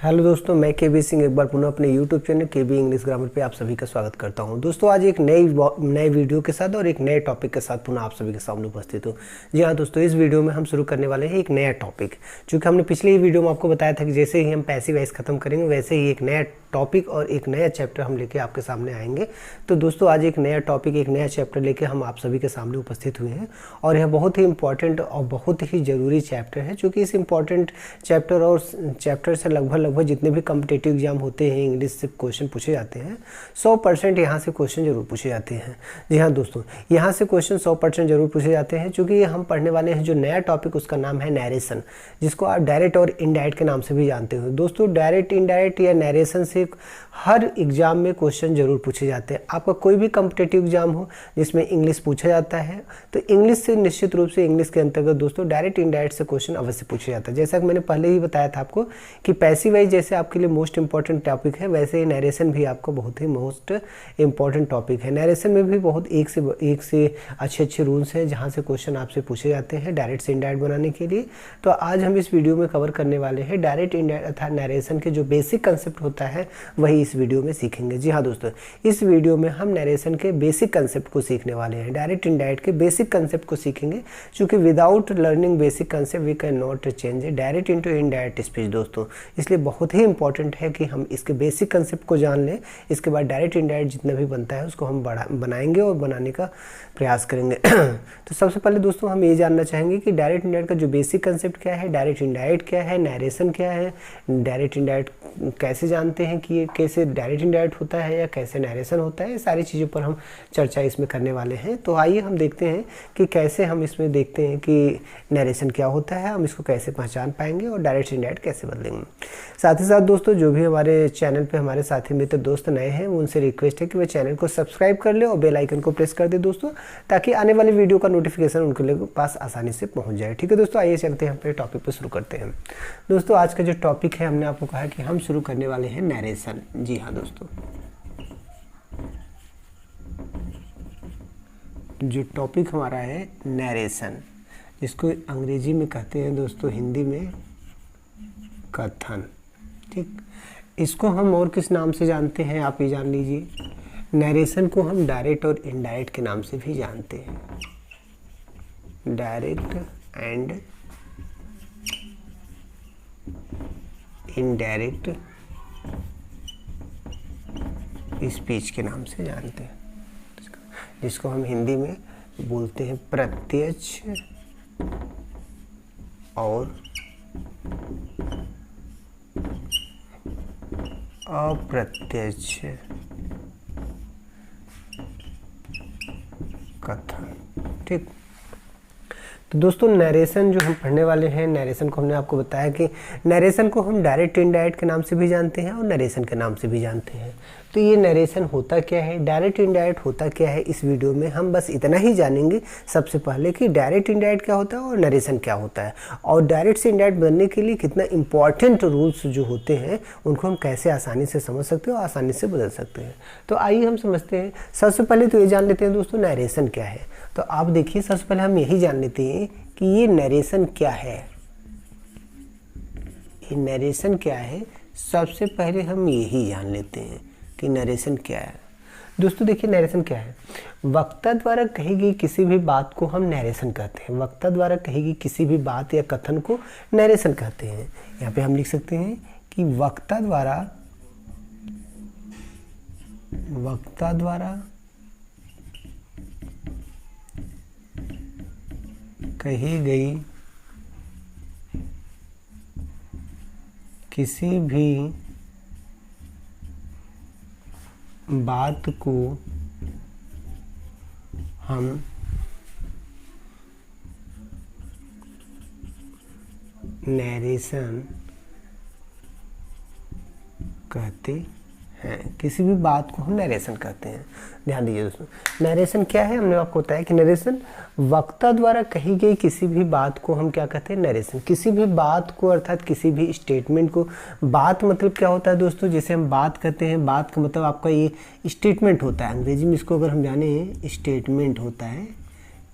Hello दोस्तों, मैं के बी सिंह एक बार पुनः अपने यूट्यूब चैनल के बी इंग्लिश ग्रामर पे आप सभी का स्वागत करता हूं। दोस्तों आज एक नए वीडियो के साथ और एक नए टॉपिक के साथ पुनः आप सभी के सामने उपस्थित हूं। जी हाँ दोस्तों, इस वीडियो में हम शुरू करने वाले हैं एक नया टॉपिक। चूँकि हमने पिछले ही वीडियो में आपको बताया था कि जैसे ही हम पैसिव वॉइस खत्म करेंगे वैसे ही एक नया टॉपिक और एक नया चैप्टर हम लेके आपके सामने आएंगे। तो दोस्तों आज एक नया टॉपिक, एक नया चैप्टर लेके हम आप सभी के सामने उपस्थित हुए हैं और यह बहुत ही इंपॉर्टेंट और बहुत ही ज़रूरी चैप्टर है। चूँकि इस इंपॉर्टेंट चैप्टर और चैप्टर से लगभग जितने भी कॉम्पिटिटिव एग्जाम होते हैं इंग्लिश से क्वेश्चन पूछे जाते हैं 100% यहाँ से क्वेश्चन जरूर पूछे जाते हैं। जी हाँ दोस्तों, यहाँ से क्वेश्चन 100% जरूर पूछे जाते हैं। चूँकि हम पढ़ने वाले हैं जो नया टॉपिक, उसका नाम है नैरेशन, जिसको आप डायरेक्ट और इनडायरेक्ट के नाम से भी जानते हो। दोस्तों डायरेक्ट, इनडायरेक्ट या नैरेशन से हर एग्जाम में क्वेश्चन जरूर पूछे जाते हैं। आपका कोई भी कॉम्पिटिटिव एग्जाम हो जिसमें इंग्लिश पूछा जाता है तो इंग्लिश से निश्चित रूप से इंग्लिश के अंतर्गत दोस्तों डायरेक्ट इनडायरेक्ट से क्वेश्चन अवश्य पूछा जाता है। जैसा कि मैंने पहले ही बताया था आपको कि पैसिव वॉइस जैसे आपके लिए मोस्ट इंपॉर्टेंट टॉपिक है, वैसे ही नैरेशन भी आपको बहुत ही मोस्ट इंपॉर्टेंट टॉपिक है। नैरेशन में भी बहुत एक से अच्छे रूल्स हैं जहाँ से क्वेश्चन आपसे पूछे जाते हैं डायरेक्ट से इनडायरेक्ट बनाने के लिए। तो आज हम इस वीडियो में कवर करने वाले हैं डायरेक्ट इनडायरेक्ट अर्थात नैरेशन के जो बेसिक कंसेप्ट होता है वही इस वीडियो में सीखेंगे। जी हाँ दोस्तों, इस वीडियो में हम नैरेशन के बेसिक कंसेप्ट को सीखने वाले हैं, डायरेक्ट इनडायरेक्ट के बेसिक कंसेप्ट को सीखेंगे। क्योंकि without learning basic concept we can not change direct into indirect speech दोस्तों। इसलिए बहुत ही इंपॉर्टेंट है कि हम इसके बेसिक कंसेप्ट को जान लें। इसके बाद डायरेक्ट इनडायरेक्ट जितना भी बनता है उसको हम बनाएंगे और बनाने का प्रयास करेंगे। तो सबसे पहले दोस्तों हम ये जानना चाहेंगे कि डायरेक्ट इनडायरेक्ट का जो बेसिक कंसेप्ट क्या है, डायरेक्ट इनडायरेक्ट क्या है, नैरेशन क्या है, डायरेक्ट इनडायरेक्ट कैसे जानते हैं कि ये कैसे डायरेक्ट इनडायरेक्ट होता है या कैसे नैरेशन होता है। ये सारी चीज़ों पर हम चर्चा इसमें करने वाले हैं। तो आइए हम देखते हैं कि कैसे हम इसमें देखते हैं कि नैरेशन क्या होता है, हम इसको कैसे पहचान पाएंगे और डायरेक्ट इनडायरेक्ट कैसे बदलेंगे। साथ ही साथ दोस्तों जो भी हमारे चैनल पे हमारे साथी मित्र दोस्त नए हैं उनसे रिक्वेस्ट है कि वे चैनल को सब्सक्राइब कर ले और बेल आइकन को प्रेस कर दे दोस्तों, ताकि आने वाले वीडियो का नोटिफिकेशन उनके पास आसानी से पहुंच जाए। ठीक है दोस्तों, आइए चलते हैं अपने टॉपिक पर शुरू करते हैं। दोस्तों आज का जो टॉपिक है हमने आपको कहा कि हम शुरू करने वाले हैं नैरेशन। जी हाँ दोस्तों, जो टॉपिक हमारा है नैरेशन, जिसको अंग्रेजी में कहते हैं दोस्तों, हिंदी में कथन। ठीक, इसको हम और किस नाम से जानते हैं आप ये जान लीजिए। नैरेशन को हम डायरेक्ट और इनडायरेक्ट के नाम से भी जानते हैं, डायरेक्ट एंड इनडायरेक्ट स्पीच के नाम से जानते हैं, जिसको हम हिंदी में बोलते हैं प्रत्यक्ष और अप्रत्यक्ष कथन। ठीक, तो दोस्तों नैरेशन जो हम पढ़ने वाले हैं, नैरेशन को हमने आपको बताया कि नैरेशन को हम डायरेक्ट इनडायरेक्ट के नाम से भी जानते हैं और नैरेशन के नाम से भी जानते हैं। तो ये नैरेशन होता क्या है, डायरेक्ट इनडायरेक्ट होता क्या है, इस वीडियो में हम बस इतना ही जानेंगे सबसे पहले कि डायरेक्ट इनडायरेक्ट क्या होता है और नैरेशन क्या होता है, और डायरेक्ट से इनडायरेक्ट बनने के लिए कितना इंपॉर्टेंट रूल्स जो होते हैं उनको हम कैसे आसानी से समझ सकते हैं और आसानी से बदल सकते हैं। तो आइए हम समझते हैं। सबसे पहले तो ये जान लेते हैं दोस्तों नैरेशन क्या है। तो आप देखिए, सबसे पहले हम यही जान लेते हैं कि ये नैरेशन क्या है। ये नैरेशन क्या है, सबसे पहले हम यही जान लेते हैं कि नैरेशन क्या है। दोस्तों देखिए, नैरेशन क्या है, वक्ता द्वारा कही गई किसी भी बात को हम नैरेशन कहते हैं। वक्ता द्वारा कही गई किसी भी बात या कथन को नैरेशन कहते हैं। यहाँ पे हम लिख सकते हैं कि वक्ता द्वारा कही गई किसी भी बात को हम नैरेशन कहते हैं। किसी भी बात को हम नैरेशन कहते हैं। ध्यान दीजिए दोस्तों, नैरेशन क्या है, हमने आपको बताया कि नैरेशन वक्ता द्वारा कही गई किसी भी बात को हम क्या कहते हैं, नैरेशन। किसी भी बात को अर्थात किसी भी स्टेटमेंट को, बात मतलब क्या होता है दोस्तों, जैसे हम बात कहते हैं, बात का मतलब आपका ये स्टेटमेंट होता है। अंग्रेजी में इसको अगर हम जाने स्टेटमेंट होता है,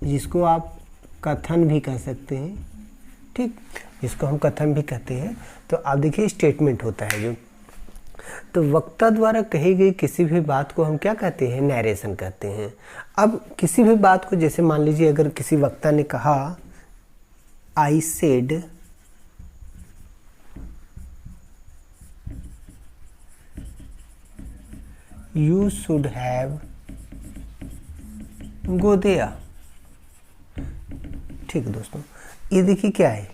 जिसको आप कथन भी कह सकते हैं। ठीक, जिसको हम कथन भी कहते हैं। तो आप देखिए स्टेटमेंट होता है जो, तो वक्ता द्वारा कही गई किसी भी बात को हम क्या कहते हैं, नैरेशन कहते हैं। अब किसी भी बात को, जैसे मान लीजिए अगर किसी वक्ता ने कहा I said you should have go there, ठीक है दोस्तों, ये देखिए क्या है,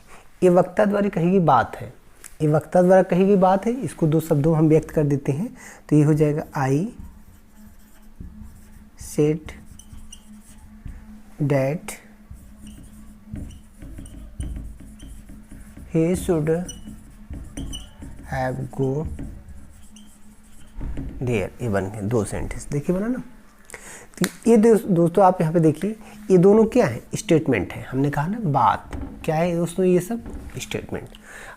ये वक्ता द्वारा कही गई बात है, ये वक्ता द्वारा कही गई बात है। इसको दो शब्दों हम व्यक्त कर देते हैं, तो ये हो जाएगा I said that he should have go there. ये बन गए दो सेंटेंस, देखिए बना ना। तो ये दोस्तों आप यहाँ पे देखिए, ये दोनों क्या है, स्टेटमेंट है। हमने कहा ना बात क्या है दोस्तों, ये सब स्टेटमेंट।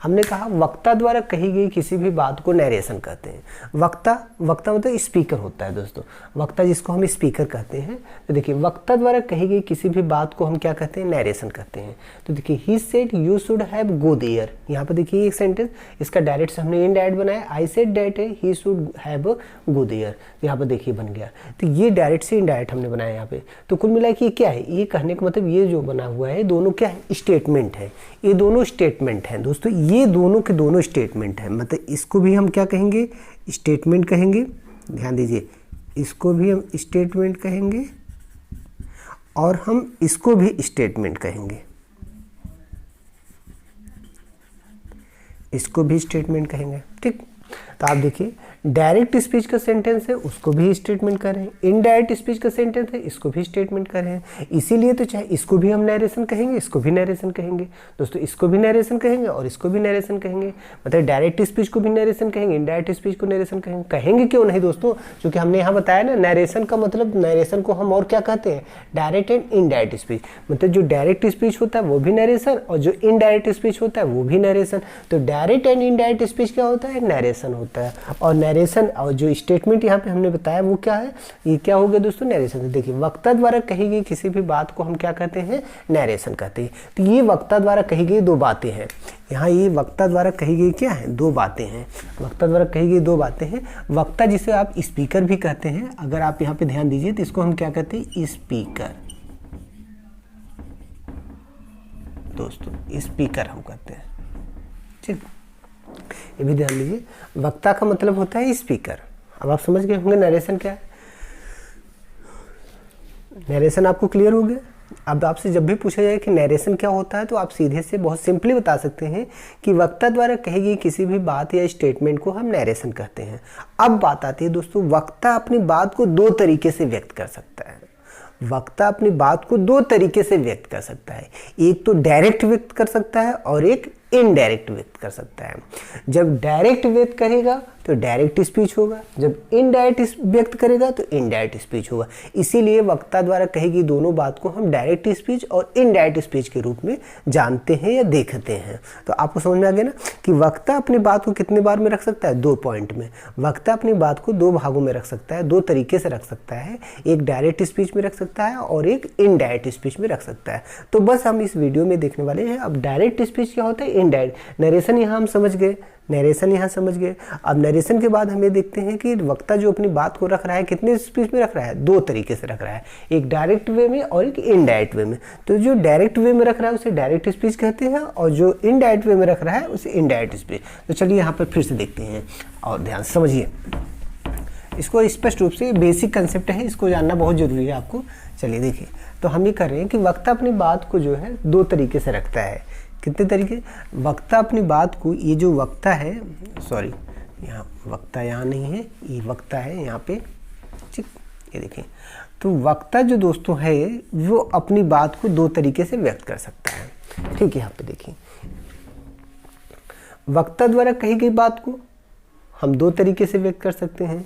हमने कहा वक्ता द्वारा कही गई किसी भी बात को नैरेशन कहते हैं। वक्ता मतलब स्पीकर होता है दोस्तों, वक्ता जिसको हम स्पीकर कहते हैं। तो देखिए वक्ता द्वारा कही गई किसी भी बात को हम क्या कहते हैं, नैरेशन कहते हैं। तो देखिए he said you should have go there, यहाँ पर देखिए एक सेंटेंस, इसका डायरेक्ट से हमने इनडायरेक्ट बनाया। आई सेड दैट है he should have go there, यहाँ पर देखिए बन गया। तो ये डायरेक्ट से इनडायरेक्ट हमने बनाया यहाँ पे। तो कुल मिला के ये क्या है, ये कहने का मतलब ये जो बना हुआ है दोनों क्या है, स्टेटमेंट है। ये दोनों स्टेटमेंट हैं दोस्तों, ये दोनों के दोनों स्टेटमेंट है। मतलब इसको भी हम क्या कहेंगे, स्टेटमेंट कहेंगे। ध्यान दीजिए, इसको भी हम स्टेटमेंट कहेंगे और हम इसको भी स्टेटमेंट कहेंगे, इसको भी स्टेटमेंट कहेंगे। ठीक, तो आप देखिए डायरेक्ट स्पीच का सेंटेंस है उसको भी स्टेटमेंट कर रहे हैं, इनडायरेक्ट स्पीच का सेंटेंस है इसको भी स्टेटमेंट कर रहे हैं। इसीलिए तो चाहे इसको भी हम नैरेशन कहेंगे, इसको भी नैरेशन कहेंगे दोस्तों, इसको भी नैरेशन कहेंगे और इसको भी नैरेशन कहेंगे। मतलब डायरेक्ट स्पीच को भी नैरेशन कहेंगे, इनडायरेक्ट स्पीच को नैरेशन कहेंगे। कहेंगे क्यों नहीं दोस्तों, क्योंकि हमने यहाँ बताया ना नैरेशन का मतलब, नैरेशन को हम और क्या कहते हैं, डायरेक्ट एंड इनडायरेक्ट स्पीच। मतलब जो डायरेक्ट स्पीच होता है वो भी नैरेशन और जो इनडायरेक्ट स्पीच होता है वो भी नैरेशन। तो डायरेक्ट एंड इनडायरेक्ट स्पीच क्या होता है, नैरेशन होता है। और नैरेशन और जो स्टेटमेंट यहाँ पे हमने बताया वो क्या है, ये क्या हो गया दोस्तों, नैरेशन। देखिए वक्ता द्वारा कही गई किसी भी बात को हम क्या कहते हैं, नैरेशन कहते हैं। तो ये वक्ता द्वारा कही गई दो बातें हैं यहाँ, ये वक्ता द्वारा कही गई क्या है, दो बातें हैं। वक्ता द्वारा कही गई दो बातें हैं। वक्ता जिसे आप स्पीकर भी कहते हैं, अगर आप यहाँ पे ध्यान दीजिए तो इसको हम क्या कहते हैं, स्पीकर दोस्तों, स्पीकर हम कहते हैं। ठीक, ये भी ध्यान दीजिए, वक्ता का मतलब होता है स्पीकर। अब आप समझ गए होंगे नरेशन क्या है। नरेशन आपको क्लियर हो गया। अब आपसे जब भी पूछा जाए कि नरेशन क्या होता है तो आप सीधे से बहुत सिंपली बता सकते हैं कि वक्ता द्वारा कही गई किसी भी बात या स्टेटमेंट को हम नरेशन कहते हैं। अब बात आती है दोस्तों, वक्ता अपनी बात को दो तरीके से व्यक्त कर सकता है। वक्ता अपनी बात को दो तरीके से व्यक्त कर सकता है, एक तो डायरेक्ट व्यक्त कर सकता है और एक इनडायरेक्ट व्यक्त कर सकता है। जब डायरेक्ट व्यक्त करेगा तो डायरेक्ट स्पीच होगा, जब इनडायरेक्ट व्यक्त करेगा तो इनडायरेक्ट स्पीच होगा। इसीलिए वक्ता द्वारा कही गई दोनों बात को हम डायरेक्ट स्पीच और इनडायरेक्ट स्पीच के रूप में जानते हैं या देखते हैं। तो आपको समझ में आ गया ना कि वक्ता अपनी बात को कितने बार में रख सकता है, दो पॉइंट में। वक्ता अपनी बात को दो भागों में रख सकता है, दो तरीके से रख सकता है, एक डायरेक्ट स्पीच में रख सकता है और एक इनडायरेक्ट स्पीच में रख सकता है। तो बस हम इस वीडियो में देखने वाले हैं अब डायरेक्ट स्पीच क्या होता है, इनडायरेक्ट। नरेशन यहाँ हम समझ गए, नरेशन यहाँ समझ गए। अब नरेशन के बाद हमें देखते हैं कि वक्ता जो अपनी बात को रख रहा है कितने स्पीच में रख रहा है, दो तरीके से रख रहा है, एक डायरेक्ट वे में और एक इनडायरेक्ट वे में। तो जो डायरेक्ट वे में रख रहा है उसे डायरेक्ट स्पीच कहते हैं और जो इनडायरेक्ट वे में रख रहा है उसे इनडायरेक्ट स्पीच। तो चलिए यहाँ पर फिर से देखते हैं और ध्यान से समझिए इसको स्पष्ट रूप से। बेसिक कंसेप्ट है, इसको जानना बहुत जरूरी है आपको। चलिए देखिए, तो हम ये कर रहे हैं कि वक्ता अपनी बात को जो है दो तरीके से रखता है। कितने तरीके, वक्ता अपनी बात को, ये जो वक्ता है, सॉरी यहाँ वक्ता यहाँ नहीं है, ये वक्ता है यहाँ पे, ठीक, ये देखिए। तो वक्ता जो दोस्तों है वो अपनी बात को दो तरीके से व्यक्त कर सकता है। ठीक है, यहाँ पे देखिए, वक्ता द्वारा कही गई बात को हम दो तरीके से व्यक्त कर सकते हैं।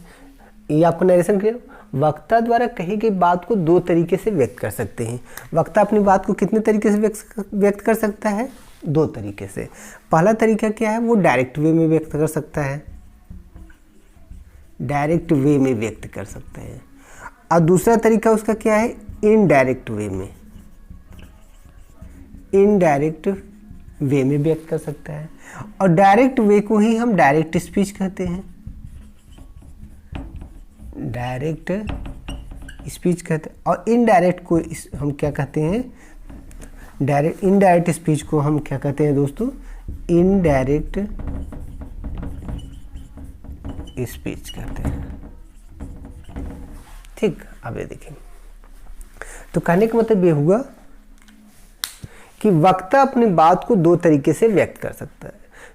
ये आपको नरेशन क्लियर, वक्ता द्वारा कही गई बात को दो तरीके से व्यक्त कर सकते हैं। वक्ता अपनी बात को कितने तरीके से व्यक्त कर सकता है, दो तरीके से। पहला तरीका क्या है, वो डायरेक्ट वे में व्यक्त कर सकता है, डायरेक्ट वे में व्यक्त कर सकते हैं। और दूसरा तरीका उसका क्या है, इनडायरेक्ट वे में, इनडायरेक्ट वे में व्यक्त कर सकता है। और डायरेक्ट वे को ही हम डायरेक्ट स्पीच कहते हैं, डायरेक्ट स्पीच कहते हैं। और इनडायरेक्ट को हम क्या कहते हैं, इनडायरेक्ट स्पीच को हम क्या कहते हैं दोस्तों, इनडायरेक्ट स्पीच कहते हैं। ठीक, अब ये देखिए, तो कहने का मतलब ये हुआ कि वक्ता अपनी बात को दो तरीके से व्यक्त कर सकता है।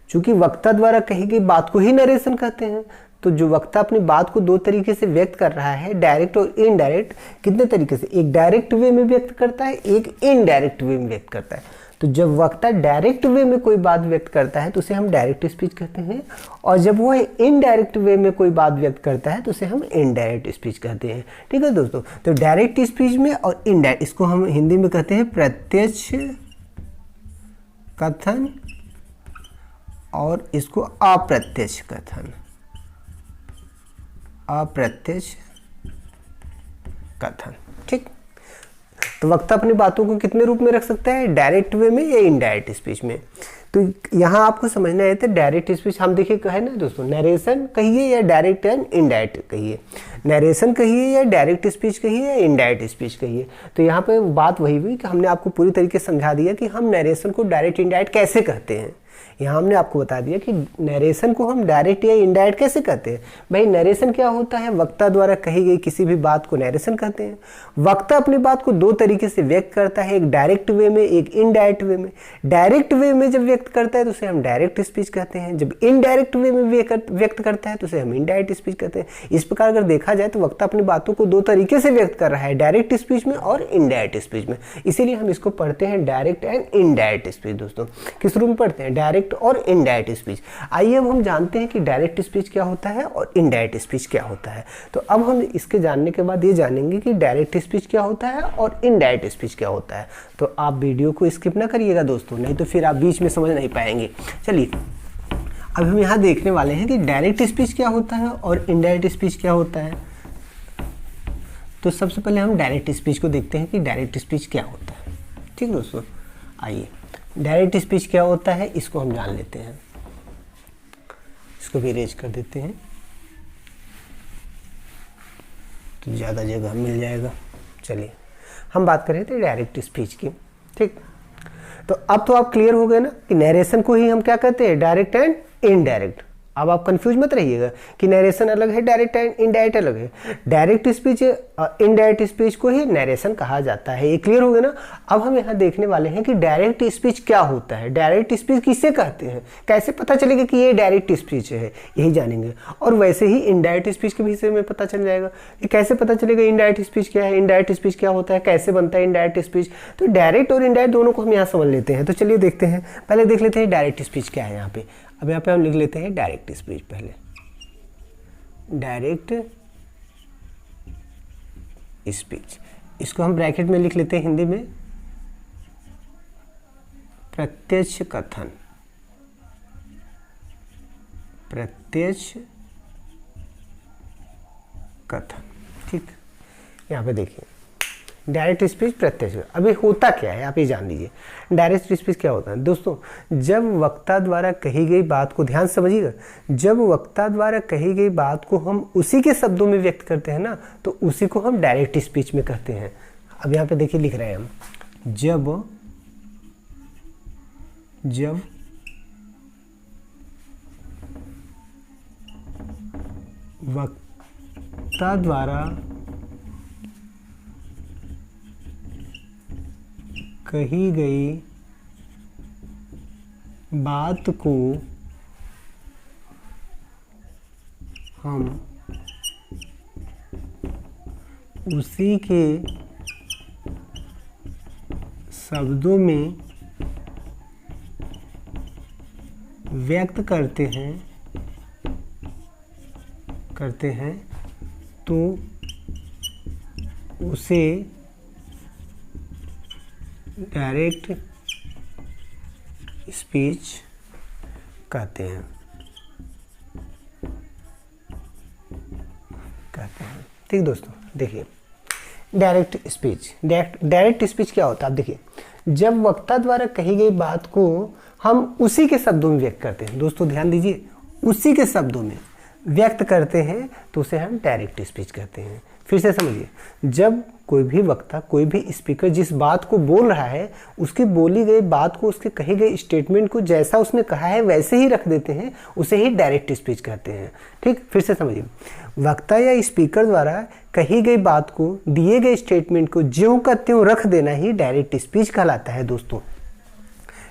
चूंकि वक्ता द्वारा कही गई बात को ही नरेशन कहते हैं, तो जो वक्ता अपनी बात को दो तरीके से व्यक्त कर रहा है, डायरेक्ट और इनडायरेक्ट, कितने तरीके से, एक डायरेक्ट वे में व्यक्त करता है, एक इनडायरेक्ट वे में व्यक्त करता है। तो जब वक्ता डायरेक्ट वे में कोई बात व्यक्त करता है तो उसे हम डायरेक्ट स्पीच कहते हैं, और जब वह इनडायरेक्ट वे में कोई बात व्यक्त करता है तो उसे हम इनडायरेक्ट स्पीच कहते हैं। ठीक है दोस्तों, तो डायरेक्ट स्पीच में और इनडायरेक्ट, इसको हम हिंदी में कहते हैं प्रत्यक्ष कथन और इसको अप्रत्यक्ष कथन, अप्रत्यक्ष कथन। ठीक, तो वक्ता अपनी बातों को कितने रूप में रख सकता है, डायरेक्ट वे में या इनडायरेक्ट स्पीच में। तो यहाँ आपको समझना है तो डायरेक्ट स्पीच हम देखिए है ना दोस्तों, नरेशन कहिए या डायरेक्ट एंड इनडायरेक्ट कहिए, नरेशन कहिए या डायरेक्ट स्पीच कहिए या इनडायरेक्ट स्पीच कहिए। तो यहाँ पे बात वही हुई कि हमने आपको पूरी तरीके से समझा दिया कि हम नरेशन को डायरेक्ट इनडायरेक्ट कैसे कहते हैं। यहाँ हमने आपको बता दिया कि नरेशन को हम डायरेक्ट या इनडायरेक्ट कैसे कहते हैं। भाई नरेशन क्या होता है, वक्ता द्वारा कही गई किसी भी बात को नरेशन कहते हैं। वक्ता अपनी बात को दो तरीके से व्यक्त करता है, एक डायरेक्ट वे में, एक इनडायरेक्ट वे में। डायरेक्ट वे में जब व्यक्त करता है तो उसे हम डायरेक्ट स्पीच कहते हैं, जब इनडायरेक्ट वे में व्यक्त करता है तो उसे हम इनडायरेक्ट स्पीच कहते हैं। इस प्रकार अगर देखा जाए तो वक्ता अपनी बातों को दो तरीके से व्यक्त कर रहा है, डायरेक्ट स्पीच में और इनडायरेक्ट स्पीच में। इसीलिए हम इसको पढ़ते हैं डायरेक्ट एंड इनडायरेक्ट स्पीच। दोस्तों किस रूप में पढ़ते हैं, डायरेक्ट और इनडायरेक्ट स्पीच। आइए अब हम जानते हैं कि डायरेक्ट स्पीच क्या होता है और इनडायरेक्ट स्पीच क्या होता है। तो अब हम इसके जानने के बाद ये जानेंगे कि डायरेक्ट स्पीच क्या होता है और इनडायरेक्ट स्पीच क्या होता है। तो आप वीडियो को स्किप ना करिएगा दोस्तों, नहीं तो फिर आप बीच में समझ नहीं पाएंगे। चलिए अब हम यहाँ देखने वाले हैं कि डायरेक्ट स्पीच क्या होता है और इनडायरेक्ट स्पीच क्या होता है। तो सबसे पहले हम डायरेक्ट स्पीच को देखते हैं कि डायरेक्ट स्पीच क्या होता है। ठीक दोस्तों, आइए डायरेक्ट स्पीच क्या होता है इसको हम जान लेते हैं। इसको भी इरेज कर देते हैं तो ज़्यादा जगह मिल जाएगा। चलिए हम बात कर रहे थे डायरेक्ट स्पीच की। ठीक, तो अब तो आप क्लियर हो गए ना कि नरेशन को ही हम क्या कहते हैं, डायरेक्ट एंड इनडायरेक्ट। अब आप कंफ्यूज मत रहिएगा कि नरेशन अलग है, डायरेक्ट एंड इनडायरेक्ट अलग है। डायरेक्ट स्पीच इनडायरेक्ट स्पीच को ही नरेशन कहा जाता है, ये क्लियर हो गया ना। अब हम यहाँ देखने वाले हैं कि डायरेक्ट स्पीच क्या होता है, डायरेक्ट स्पीच किसे कहते हैं, कैसे पता चलेगा कि ये डायरेक्ट स्पीच है, यही जानेंगे। और वैसे ही इनडायरेक्ट स्पीच के विषय में पता चल जाएगा कि कैसे पता चलेगा इनडायरेक्ट स्पीच क्या है, इनडायरेक्ट स्पीच क्या होता है, कैसे बनता है इनडायरेक्ट स्पीच। तो डायरेक्ट और इनडायरेक्ट दोनों को हम यहाँ समझ लेते हैं। तो चलिए देखते हैं, पहले देख लेते हैं डायरेक्ट स्पीच क्या है यहाँ पे। अब यहाँ पे हम लिख लेते हैं डायरेक्ट स्पीच। पहले डायरेक्ट स्पीच, इसको हम ब्रैकेट में लिख लेते हैं हिंदी में प्रत्यक्ष कथन, प्रत्यक्ष कथन। ठीक, यहाँ पे देखिए डायरेक्ट स्पीच प्रत्यक्ष। अभी होता क्या है आप ये जान लीजिए। डायरेक्ट स्पीच क्या होता है दोस्तों, जब वक्ता द्वारा कही गई बात को, ध्यान से समझिएगा, जब वक्ता द्वारा कही गई बात को हम उसी के शब्दों में व्यक्त करते हैं ना, तो उसी को हम डायरेक्ट स्पीच में कहते हैं। अब यहाँ पे देखिए लिख रहे हैं हम, जब वक्ता द्वारा कही गई बात को हम उसी के शब्दों में व्यक्त करते हैं तो उसे डायरेक्ट स्पीच कहते हैं। ठीक दोस्तों, देखिए डायरेक्ट स्पीच, डायरेक्ट स्पीच क्या होता है। आप देखिए, जब वक्ता द्वारा कही गई बात को हम उसी के शब्दों में व्यक्त करते हैं। दोस्तों ध्यान दीजिए, उसी के शब्दों में व्यक्त करते हैं तो उसे हम डायरेक्ट स्पीच कहते हैं। फिर से समझिए, जब कोई भी वक्ता, कोई भी स्पीकर जिस बात को बोल रहा है, उसकी बोली गई बात को, उसके कहे गए स्टेटमेंट को जैसा उसने कहा है वैसे ही रख देते हैं, उसे ही डायरेक्ट स्पीच कहते हैं। ठीक, फिर से समझिए, वक्ता या स्पीकर द्वारा कही गई बात को, दिए गए स्टेटमेंट को ज्यों का त्यों रख देना ही डायरेक्ट स्पीच कहलाता है। दोस्तों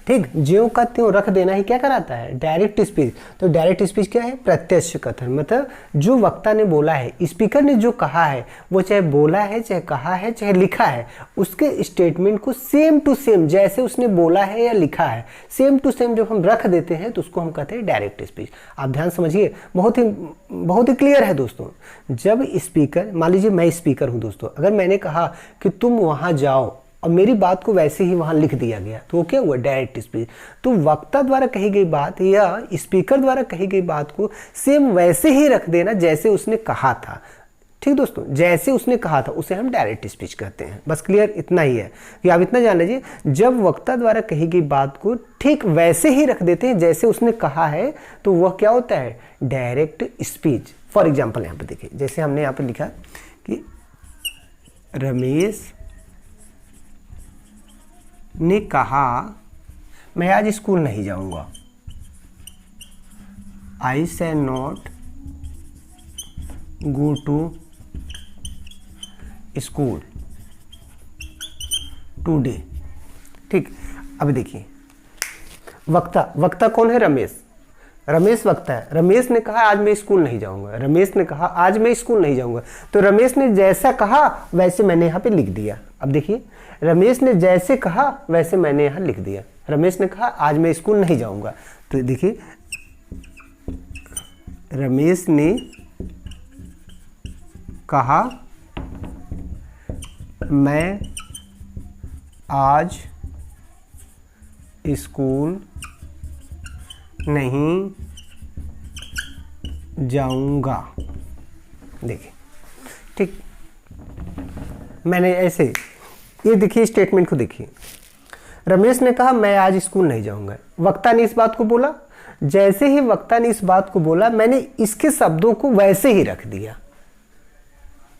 ठीक, ज्यों का त्यों रख देना ही क्या कराता है? Direct speech. तो डायरेक्ट स्पीच क्या है? प्रत्यक्ष कथन। मतलब जो वक्ता ने बोला है, स्पीकर ने जो कहा है, वो चाहे बोला है, चाहे कहा है, चाहे लिखा है, उसके स्टेटमेंट को सेम टू सेम जैसे उसने बोला है या लिखा है, सेम टू सेम जब हम रख देते हैं तो उसको हम कहते हैं डायरेक्ट स्पीच। आप ध्यान समझिए, बहुत ही क्लियर है दोस्तों। जब स्पीकर, मान लीजिए मैं स्पीकर हूँ दोस्तों, अगर मैंने कहा कि तुम वहां जाओ और मेरी बात को वैसे ही वहां लिख दिया गया, तो वो क्या हुआ? Direct speech. तो वक्ता द्वारा कही गई बात या स्पीकर द्वारा कही गई बात को सेम वैसे ही रख देना जैसे उसने कहा था। ठीक दोस्तों, जैसे उसने कहा था उसे हम डायरेक्ट स्पीच कहते हैं। बस क्लियर इतना ही है कि आप इतना जान लीजिए, जब वक्ता द्वारा कही गई बात को ठीक वैसे ही रख देते हैं जैसे उसने कहा है, तो वह क्या होता है? Direct speech. फॉर एग्जाम्पल यहाँ पे देखिए, जैसे हमने यहाँ पे लिखा कि रमेश ने कहा मैं आज स्कूल नहीं जाऊंगा। I shall not go to school today. ठीक, अब देखिए, वक्ता कौन है? रमेश वक्ता है। रमेश ने कहा आज मैं स्कूल नहीं जाऊंगा। रमेश ने कहा आज मैं स्कूल नहीं जाऊंगा। तो रमेश ने जैसा कहा वैसे मैंने यहाँ पे लिख दिया। अब देखिए, रमेश ने जैसे कहा वैसे मैंने यहाँ लिख दिया। रमेश ने कहा आज मैं स्कूल नहीं जाऊंगा, तो देखिए, रमेश ने कहा मैं आज स्कूल नहीं जाऊंगा। देखिए, ठीक, मैंने ऐसे, ये देखिए स्टेटमेंट को देखिए, रमेश ने कहा मैं आज स्कूल नहीं जाऊंगा। वक्ता ने इस बात को बोला, जैसे ही वक्ता ने इस बात को बोला, मैंने इसके शब्दों को वैसे ही रख दिया।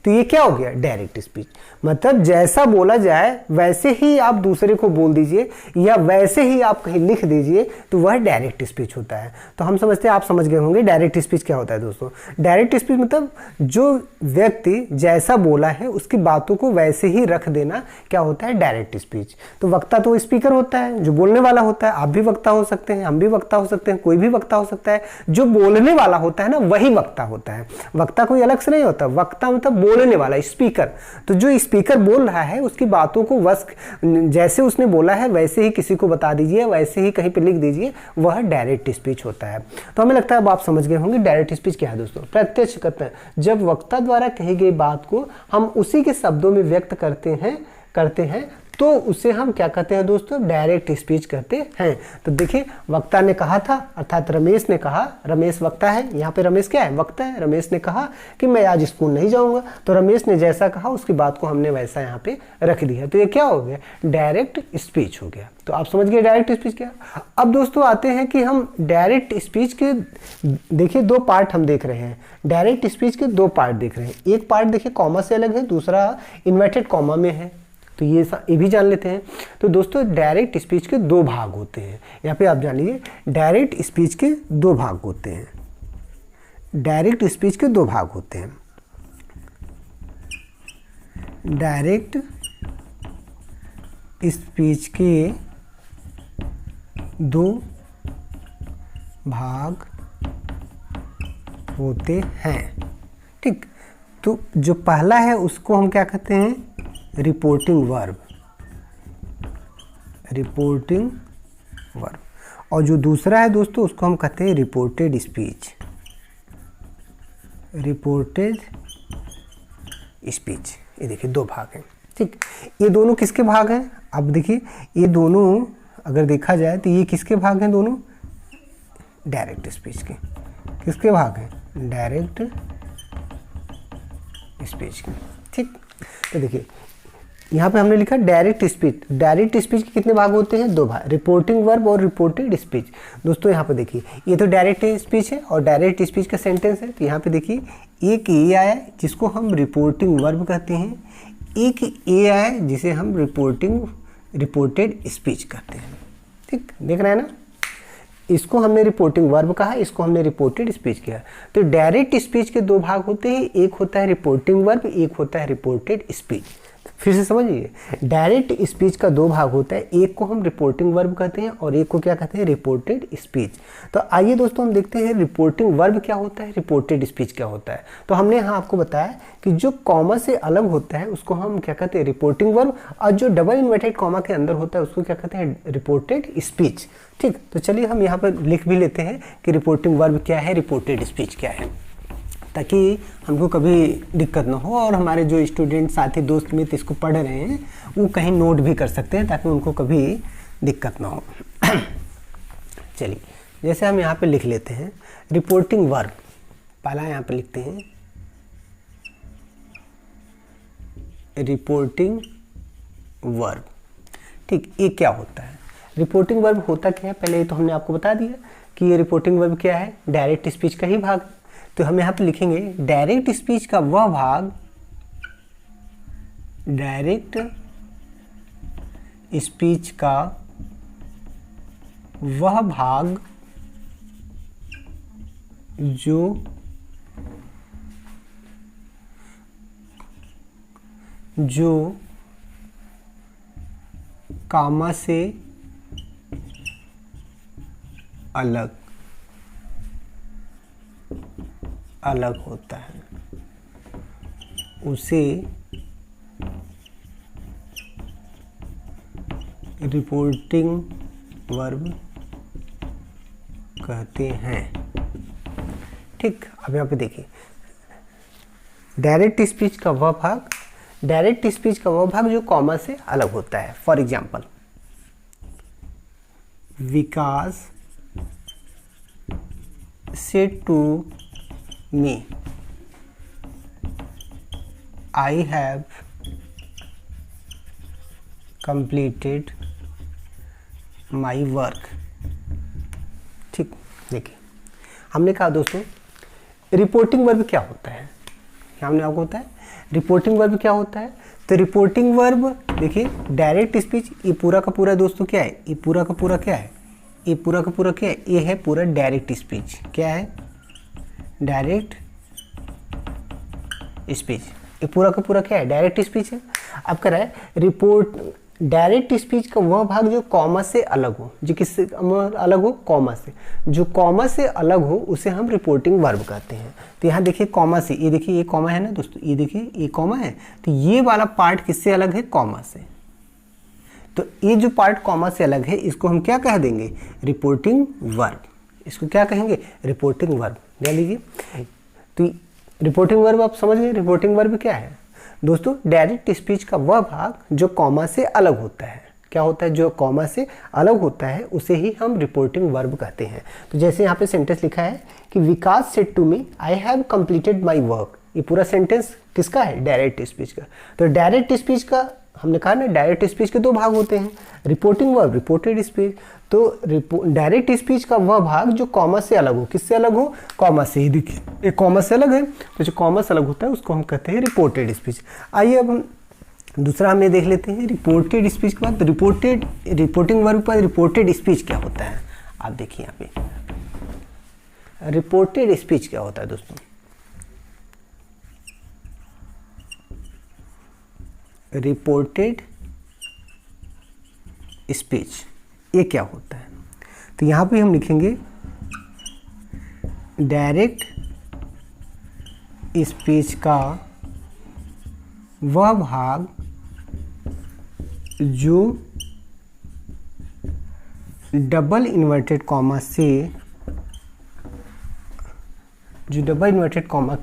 तो ये क्या हो गया? Direct speech. मतलब जैसा बोला जाए वैसे ही आप दूसरे को बोल दीजिए या वैसे ही आप कहीं लिख दीजिए, तो वह डायरेक्ट स्पीच होता है। तो हम समझते हैं, आप समझ गए होंगे डायरेक्ट स्पीच क्या होता है दोस्तों। डायरेक्ट स्पीच मतलब जो व्यक्ति जैसा बोला है उसकी बातों को वैसे ही रख देना क्या होता है? Direct speech. तो वक्ता तो स्पीकर होता है, जो बोलने वाला होता है। आप भी वक्ता हो सकते हैं, हम भी वक्ता हो सकते हैं, कोई भी वक्ता हो सकता है। जो बोलने वाला होता है ना, वही वक्ता होता है। वक्ता कोई अलग से नहीं होता। वक्ता मतलब बोलने वाला, स्पीकर। तो जो स्पीकर बोल रहा है उसकी बातों को बस जैसे उसने बोला है वैसे ही किसी को बता दीजिए, वैसे ही कहीं पे लिख दीजिए, वह डायरेक्ट स्पीच होता है। तो हमें लगता है अब आप समझ गए होंगे डायरेक्ट स्पीच क्या है दोस्तों। प्रत्यक्ष कथन, जब वक्ता द्वारा कही गई बात को हम उसी के शब्दों में व्यक्त करते हैं तो उसे हम क्या कहते हैं दोस्तों? डायरेक्ट स्पीच कहते हैं। तो देखिए, वक्ता ने कहा था, अर्थात रमेश ने कहा, रमेश वक्ता है, यहाँ पे रमेश क्या है? वक्ता है। रमेश ने कहा कि मैं आज स्कूल नहीं जाऊंगा, तो रमेश ने जैसा कहा उसकी बात को हमने वैसा यहाँ पे रख दिया। तो ये क्या हो गया? डायरेक्ट स्पीच हो गया। तो आप समझ गए डायरेक्ट स्पीच क्या। अब दोस्तों आते हैं कि हम डायरेक्ट स्पीच के, देखिए, दो पार्ट हम देख रहे हैं। डायरेक्ट स्पीच के दो पार्ट देख रहे हैं। एक पार्ट देखिए कॉमा से अलग है, दूसरा इन्वर्टेड कॉमा में है। तो ये भी जान लेते हैं। तो दोस्तों डायरेक्ट स्पीच के दो भाग होते हैं। यहाँ पे आप जान लीजिए, डायरेक्ट स्पीच के दो भाग होते हैं। डायरेक्ट स्पीच के दो भाग होते हैं। डायरेक्ट स्पीच के दो भाग होते हैं। ठीक, तो जो पहला है उसको हम क्या कहते हैं? Reporting verb. Reporting verb. और जो दूसरा है दोस्तों उसको हम कहते हैं रिपोर्टेड स्पीच। Reported speech. ये देखिए दो भाग हैं। ठीक, ये दोनों किसके भाग हैं? अब देखिए, ये दोनों अगर देखा जाए तो ये किसके भाग हैं? दोनों डायरेक्ट स्पीच के। किसके भाग हैं? डायरेक्ट स्पीच के। ठीक, तो देखिए यहाँ पे हमने लिखा डायरेक्ट स्पीच। डायरेक्ट स्पीच के कितने भाग होते हैं? 2 भाग, रिपोर्टिंग वर्ब और रिपोर्टेड स्पीच। दोस्तों यहाँ पे देखिए, ये तो डायरेक्ट स्पीच है और डायरेक्ट स्पीच का सेंटेंस है। तो यहाँ पे देखिए एक ए आया है जिसको हम रिपोर्टिंग वर्ब कहते हैं, एक ए आया है जिसे हम रिपोर्टेड स्पीच कहते हैं। ठीक, देख रहे हैं ना, इसको हमने रिपोर्टिंग वर्ब कहा, इसको हमने रिपोर्टेड स्पीच किया। तो डायरेक्ट स्पीच के 2 भाग होते हैं, एक होता है रिपोर्टिंग वर्ब, एक होता है रिपोर्टेड स्पीच। फिर से समझिए, डायरेक्ट स्पीच का 2 भाग होता है, एक को हम रिपोर्टिंग वर्ब कहते हैं और एक को क्या कहते हैं? Reported speech. तो आइए दोस्तों हम देखते हैं रिपोर्टिंग वर्ब क्या होता है, रिपोर्टेड स्पीच क्या होता है। तो हमने यहाँ आपको बताया कि जो कॉमा से अलग होता है उसको हम क्या कहते हैं? रिपोर्टिंग वर्ब, और जो डबल इन्वर्टेड कॉमा के अंदर होता है उसको क्या कहते हैं? Reported speech. ठीक, तो चलिए हम यहाँ पर लिख भी लेते हैं कि रिपोर्टिंग वर्ब क्या है, रिपोर्टेड स्पीच क्या है, ताकि हमको कभी दिक्कत ना हो और हमारे जो स्टूडेंट साथी दोस्त मित्र इसको पढ़ रहे हैं वो कहीं नोट भी कर सकते हैं ताकि उनको कभी दिक्कत ना हो। चलिए, जैसे हम यहाँ पे लिख लेते हैं रिपोर्टिंग वर्ब, पहला यहाँ पे लिखते हैं रिपोर्टिंग वर्ब। ठीक, ये क्या होता है? रिपोर्टिंग वर्ब होता क्या है? पहले तो हमने आपको बता दिया कि ये रिपोर्टिंग वर्ब क्या है, डायरेक्ट स्पीच का ही भाग। तो हम यहाँ पे लिखेंगे डायरेक्ट स्पीच का वह भाग, डायरेक्ट स्पीच का वह भाग जो कामा से अलग होता है उसे रिपोर्टिंग वर्ब कहते हैं। ठीक, अब यहाँ पे देखिए डायरेक्ट स्पीच का वह भाग, डायरेक्ट स्पीच का वह भाग जो कॉमा से अलग होता है। For example, Vikas said to me, I have completed my work। ठीक, देखिए हमने कहा दोस्तों रिपोर्टिंग वर्ब क्या होता है, हमने आपको होता है रिपोर्टिंग वर्ब क्या होता है। तो रिपोर्टिंग वर्ब देखिए डायरेक्ट स्पीच, ये पूरा का पूरा दोस्तों क्या है, ये पूरा का पूरा क्या है, ये पूरा का पूरा क्या है, ये है पूरा डायरेक्ट स्पीच। क्या है? Direct speech. ये पूरा का पूरा क्या है? डायरेक्ट स्पीच है। अब कह रहा है रिपोर्ट डायरेक्ट स्पीच का वह भाग जो कॉमा से अलग हो, जो किससे अलग हो? कॉमा से। जो कॉमा से अलग हो उसे हम रिपोर्टिंग वर्ब कहते हैं। तो यहाँ देखिए कॉमा से, ये देखिए ये कॉमा है ना दोस्तों, ये देखिए ये कॉमा है, तो ये वाला पार्ट किससे अलग है? कॉमा से। तो ये जो पार्ट कॉमा से अलग है इसको हम क्या कह देंगे? Reporting verb. इसको क्या कहेंगे? Reporting verb. ले लीजिए, तो रिपोर्टिंग वर्ब आप समझ गए। रिपोर्टिंग वर्ब क्या है दोस्तों? डायरेक्ट स्पीच का वह भाग जो कॉमा से अलग होता है। क्या होता है? जो कॉमा से अलग होता है उसे ही हम रिपोर्टिंग वर्ब कहते हैं। तो जैसे यहाँ पे सेंटेंस लिखा है कि Vikas said to me I have completed my work, ये पूरा सेंटेंस किसका है? डायरेक्ट स्पीच का। तो डायरेक्ट स्पीच का हमने कहा ना, डायरेक्ट स्पीच के 2 भाग होते हैं, रिपोर्टिंग वर्ब, रिपोर्टेड स्पीच। तो डायरेक्ट स्पीच का वह भाग जो कॉमा से अलग हो, किससे अलग हो? कॉमा से। ही देखिए ये कॉमा से अलग है, तो जो कॉमा से अलग होता है उसको हम कहते हैं रिपोर्टेड स्पीच। आइए अब हम दूसरा हमें देख लेते हैं रिपोर्टेड स्पीच के बाद। रिपोर्टिंग वर्ब पर रिपोर्टेड स्पीच क्या होता है? आप देखिए यहाँ पे रिपोर्टेड स्पीच क्या होता है दोस्तों। रिपोर्टेड स्पीच ये क्या होता है? तो यहाँ पे हम लिखेंगे डायरेक्ट स्पीच का वह भाग जो डबल इन्वर्टेड कॉमा से, जो डबल इन्वर्टेड कॉमा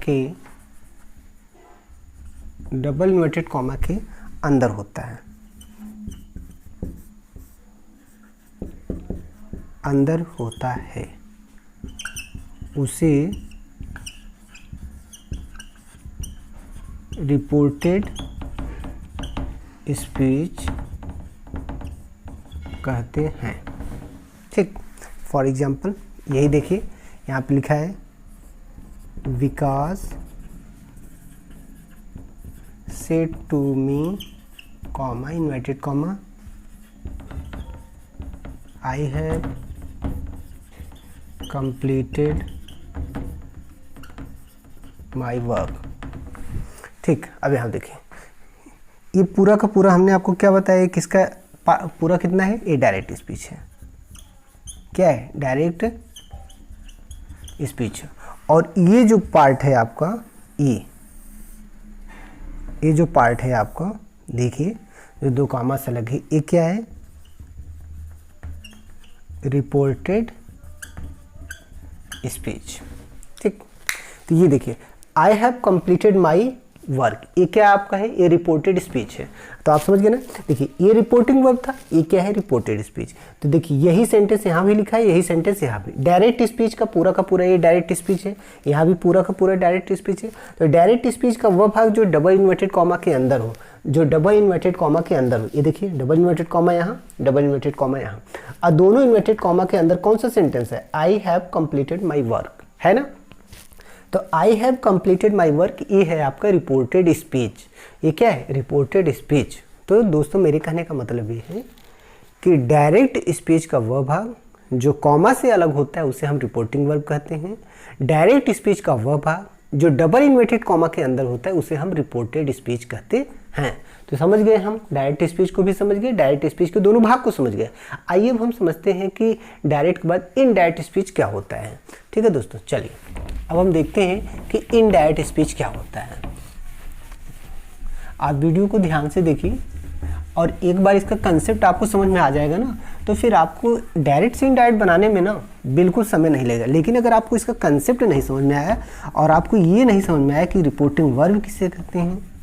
के अंदर होता है, अंदर होता है उसे रिपोर्टेड स्पीच कहते हैं। ठीक, फॉर एग्जाम्पल यही देखिए यहाँ पे लिखा है Vikas said to me comma inverted comma I have completed my work. ठीक, अब यहाँ देखिए ये पूरा का पूरा हमने आपको क्या बताया, किसका पूरा कितना है, ये डायरेक्ट स्पीच है। क्या है, डायरेक्ट स्पीच। और ये जो पार्ट है आपका, ये जो पार्ट है आपका, देखिए जो दो कॉमा से लगे, ये क्या है, रिपोर्टेड स्पीच। ठीक, तो ये देखिए आई हैव कंप्लीटेड माई वर्क, ये क्या आपका है, ये रिपोर्टेड स्पीच है। तो आप समझ गए ना। देखिए ये रिपोर्टिंग वर्ब था, ये क्या है, रिपोर्टेड स्पीच। तो देखिए यही सेंटेंस यहाँ भी लिखा है, यही सेंटेंस यहाँ भी। डायरेक्ट स्पीच का पूरा ये डायरेक्ट स्पीच है, यहाँ भी पूरा का पूरा डायरेक्ट स्पीच है। तो डायरेक्ट स्पीच का वह भाग जो डबल इन्वर्टेड कॉमा के अंदर हो, जो डबल इन्वर्टेड कॉमा के अंदर हो। ये देखिए डबल इन्वर्टेड कॉमा यहाँ, डबल इन्वर्टेड कॉमा यहाँ, और दोनों इन्वर्टेड कॉमा के अंदर कौन सा सेंटेंस है, आई हैव कंप्लीटेड माई वर्क, है ना। तो आई हैव कंप्लीटेड माई वर्क, ये है आपका रिपोर्टेड स्पीच। ये क्या है, रिपोर्टेड स्पीच। तो दोस्तों मेरे कहने का मतलब ये है कि डायरेक्ट स्पीच का वह भाग जो कॉमा से अलग होता है उसे हम रिपोर्टिंग वर्ब कहते हैं। डायरेक्ट स्पीच का वह भाग जो डबल इन्वर्टेड कॉमा के अंदर होता है उसे हम रिपोर्टेड स्पीच कहते हैं। तो समझ गए हम, डायरेक्ट स्पीच को भी समझ गए, डायरेक्ट स्पीच के दोनों भाग को समझ गए। आइए अब हम समझते हैं कि डायरेक्ट के बाद इनडायरेक्ट स्पीच क्या होता है। ठीक है दोस्तों, चलिए अब हम देखते हैं कि इनडायरेक्ट स्पीच क्या होता है। आप वीडियो को ध्यान से देखिए और एक बार इसका कंसेप्ट आपको समझ में आ जाएगा ना, तो फिर आपको डायरेक्ट से इनडायरेक्ट बनाने में ना बिल्कुल समय नहीं लगेगा। लेकिन अगर आपको इसका कंसेप्ट नहीं समझ में आया और आपको ये नहीं समझ में आया कि रिपोर्टिंग वर्ब किसे कहते हैं,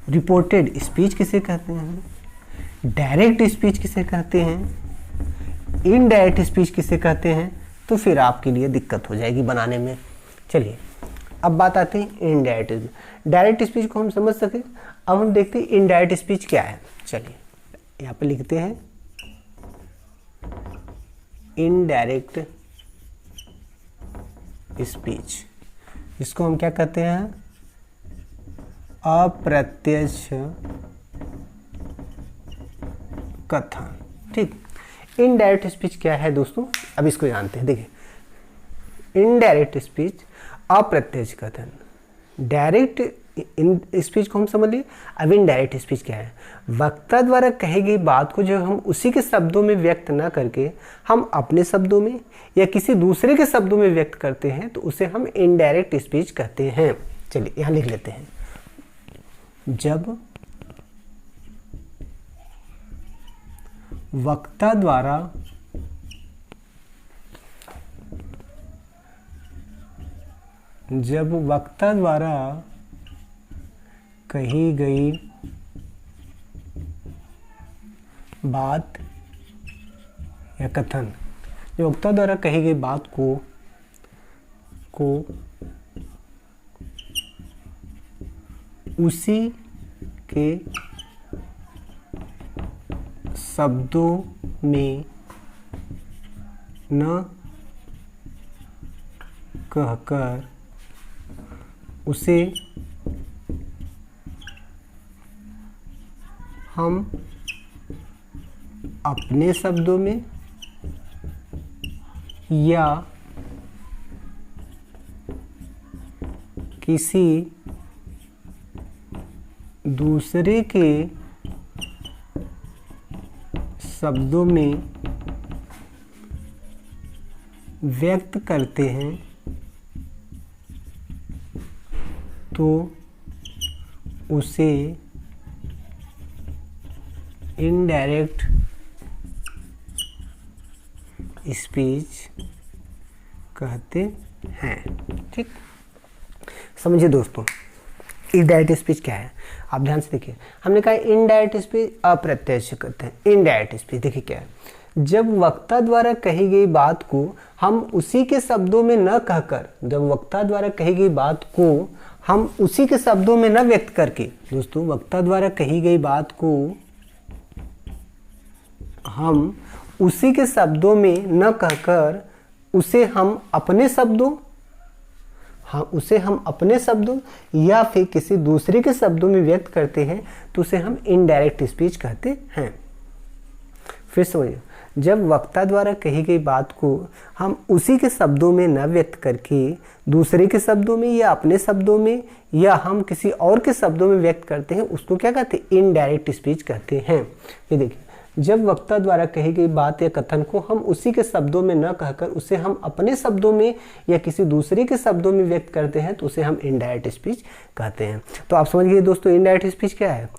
रिपोर्टेड स्पीच किसे कहते हैं, डायरेक्ट स्पीच किसे कहते हैं, इनडायरेक्ट स्पीच किसे कहते हैं, तो फिर आपके लिए दिक्कत हो जाएगी बनाने में। चलिए अब बात आती है इनडायरेक्ट स्पीच। डायरेक्ट स्पीच को हम समझ सके, अब हम देखते हैं इनडायरेक्ट स्पीच क्या है। चलिए यहाँ पे लिखते हैं इनडायरेक्ट स्पीच, इसको हम क्या कहते हैं, अप्रत्यक्ष कथन। ठीक, इनडायरेक्ट स्पीच क्या है दोस्तों, अब इसको जानते हैं। देखिए इनडायरेक्ट स्पीच अप्रत्यक्ष कथन, डायरेक्ट स्पीच को हम समझ लिए। अब इनडायरेक्ट स्पीच क्या है, वक्ता द्वारा कही गई बात को जो हम उसी के शब्दों में व्यक्त न करके हम अपने शब्दों में या किसी दूसरे के शब्दों में व्यक्त करते हैं तो उसे हम इनडायरेक्ट स्पीच कहते हैं। चलिए यहाँ लिख लेते हैं, जब वक्ता द्वारा कही गई बात या कथन, जो वक्ता द्वारा कही गई बात को उसी के शब्दों में न कहकर उसे हम अपने शब्दों में या किसी दूसरे के शब्दों में व्यक्त करते हैं तो उसे इनडायरेक्ट स्पीच कहते हैं। ठीक, समझिए दोस्तों इनडायरेक्ट स्पीच क्या है। आप ध्यान से देखिए, हमने कहा इनडायरेक्ट स्पीच अप्रत्यक्ष कहते हैं। इनडायरेक्ट स्पीच देखिए क्या है, जब वक्ता द्वारा कही गई बात को हम उसी के शब्दों में न कहकर, जब वक्ता द्वारा कही गई बात को हम उसी के शब्दों में न व्यक्त करके, दोस्तों वक्ता द्वारा कही गई बात को हम उसी के शब्दों में न कहकर उसे हम अपने शब्दों या फिर किसी दूसरे के शब्दों में व्यक्त करते हैं तो उसे हम इनडायरेक्ट स्पीच कहते हैं। फिर समझिए, जब वक्ता द्वारा कही गई बात को हम उसी के शब्दों में न व्यक्त करके दूसरे के शब्दों में या अपने शब्दों में या हम किसी और के शब्दों में व्यक्त करते हैं, उसको क्या कहते हैं? इनडायरेक्ट स्पीच कहते हैं। ये देखिए, जब वक्ता द्वारा कही गई बात या कथन को हम उसी के शब्दों में न कहकर उसे हम अपने शब्दों में या किसी दूसरे के शब्दों में व्यक्त करते हैं तो उसे हम इनडायरेक्ट स्पीच कहते हैं। तो आप समझ गए दोस्तों इनडायरेक्ट स्पीच क्या है।